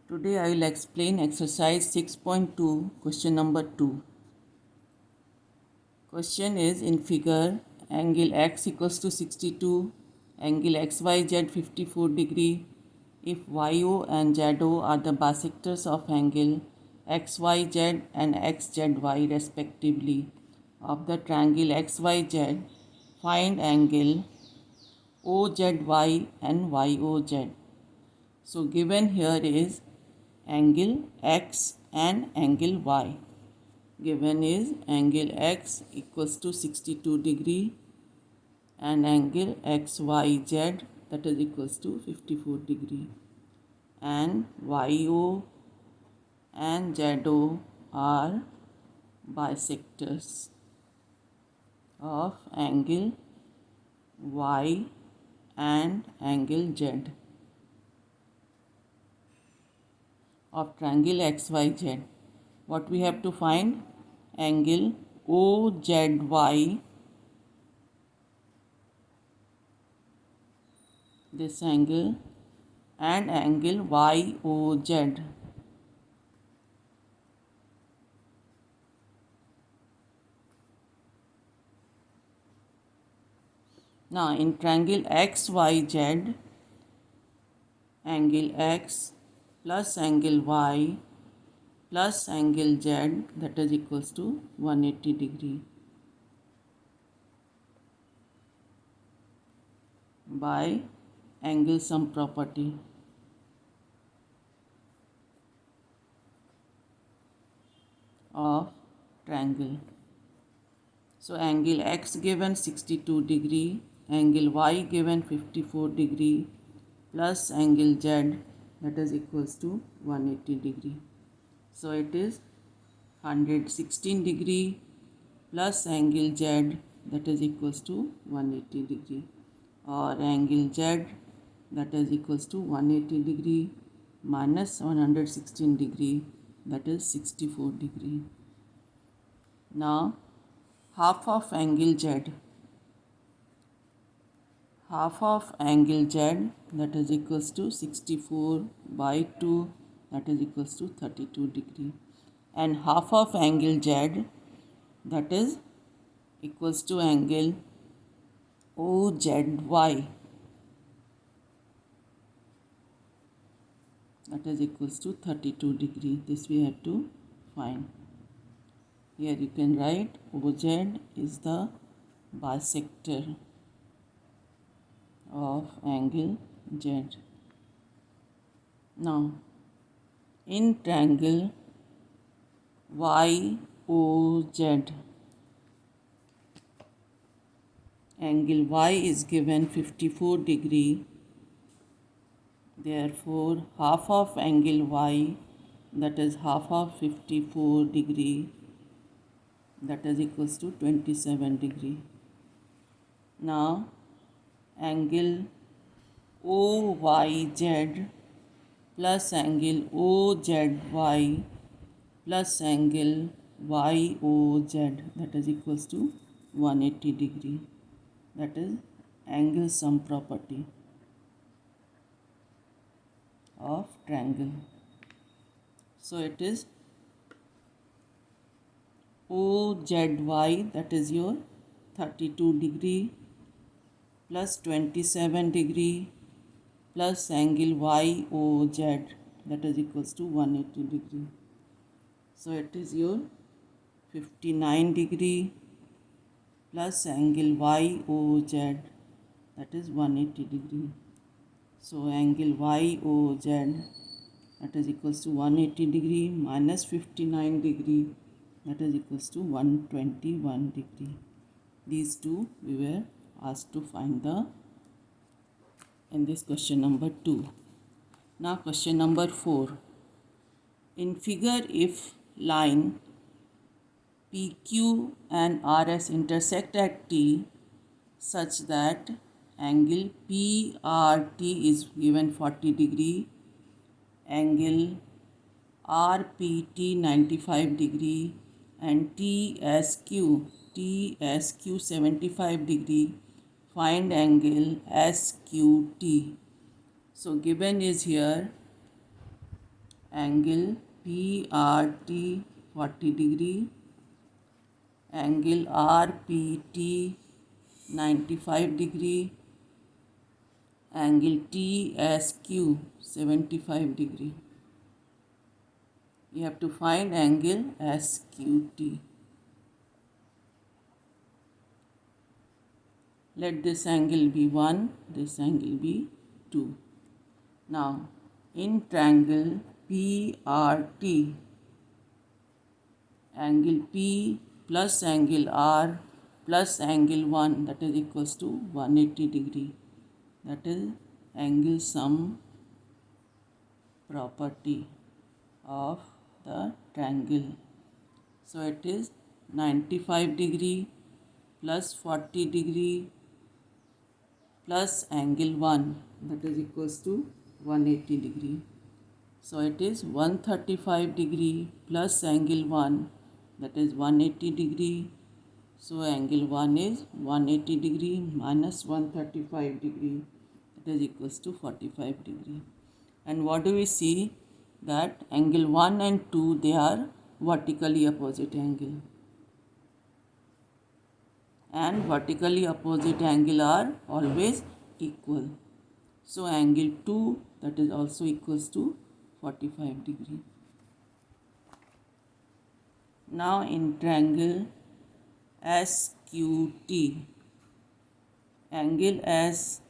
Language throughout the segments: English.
Today I will explain exercise 6.2 question number 2. Question is in figure angle x equals to 62, angle xyz 54 degree. If YO and ZO are the bisectors of angle XYZ and XZY respectively of the triangle XYZ, find angle OZY and YOZ. So given here is angle X and angle Y. Given is angle X equals to 62 degree and angle XYZ that is equals to 54 degree, and YO and ZO are bisectors of angle Y and angle Z of triangle XYZ. What we have to find? Angle OZY, this angle, and angle YOZ. Now in triangle XYZ, angle X plus angle Y plus angle Z that is equals to 180 degree by angle sum property of triangle. So angle X given 62 degree, angle Y given 54 degree plus angle Z that is equals to 180 degree. So it is 116 degree plus angle Z that is equals to 180 degree, or angle Z that is equals to 180 degree minus 116 degree that is 64 degree. Now half of angle Z, half of angle Z that is equals to 64 by 2 that is equals to 32 degree, and half of angle Z that is equals to angle OZY that is equals to 32 degree. This we have to find. Here you can write OZ is the bisector of angle Z. Now in triangle YOZ, angle Y is given 54 degree. Therefore half of angle Y that is half of 54 degree that is equals to 27 degree. Now angle OYZ plus angle OZY plus angle YOZ that is equals to 180 degree. That is angle sum property of triangle. So it is OZY that is your 32 degree plus 27 degree plus angle YOZ that is equals to 180 degree. So it is your 59 degree plus angle YOZ that is 180 degree. So angle YOZ that is equals to 180 degree minus 59 degree that is equals to 121 degree. These two we were asked to find in this question number 2. Now question number 4. In figure, if line PQ and RS intersect at T such that angle PRT is given 40 degree, angle RPT 95 degree, and TSQ 75 degree, find angle SQT. So given is here angle PRT 40 degree, angle RPT 95 degree, angle TSQ 75 degree. You have to find angle SQT. Let this angle be 1, this angle be 2. Now, in triangle PRT, angle P plus angle R plus angle 1, that is equals to 180 degree. That is angle sum property of the triangle. So it is 95 degree plus 40 degree plus angle 1, that is equals to 180 degree. So it is 135 degree plus angle 1, that is 180 degree. So angle 1 is 180 degree minus 135 degree, that is equals to 45 degree. And what do we see? That angle 1 and 2, they are vertically opposite angle. And vertically opposite angle are always equal. So angle 2, that is also equals to 45 degree. Now in triangle SQT, angle S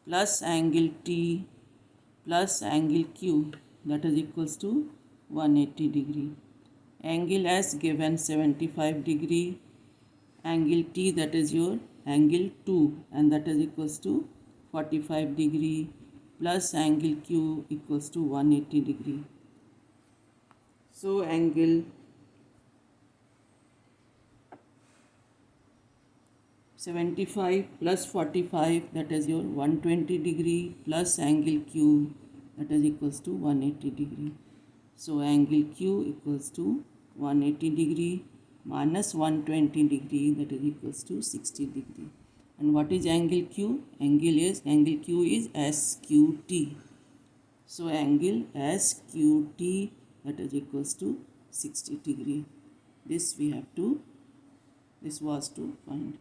plus angle T plus angle Q, that is equals to 180 degree. Angle S given 75 degree, angle T, that is your angle 2, and that is equals to 45 degree plus angle Q equals to 180 degree. So angle 75 plus 45, that is your 120 degree plus angle Q, that is equals to 180 degree. So angle Q equals to 180 degree minus 120 degree, that is equals to 60 degree. And what is angle Q? Angle Q is SQT. So angle SQT, that is equals to 60 degree. This was to find.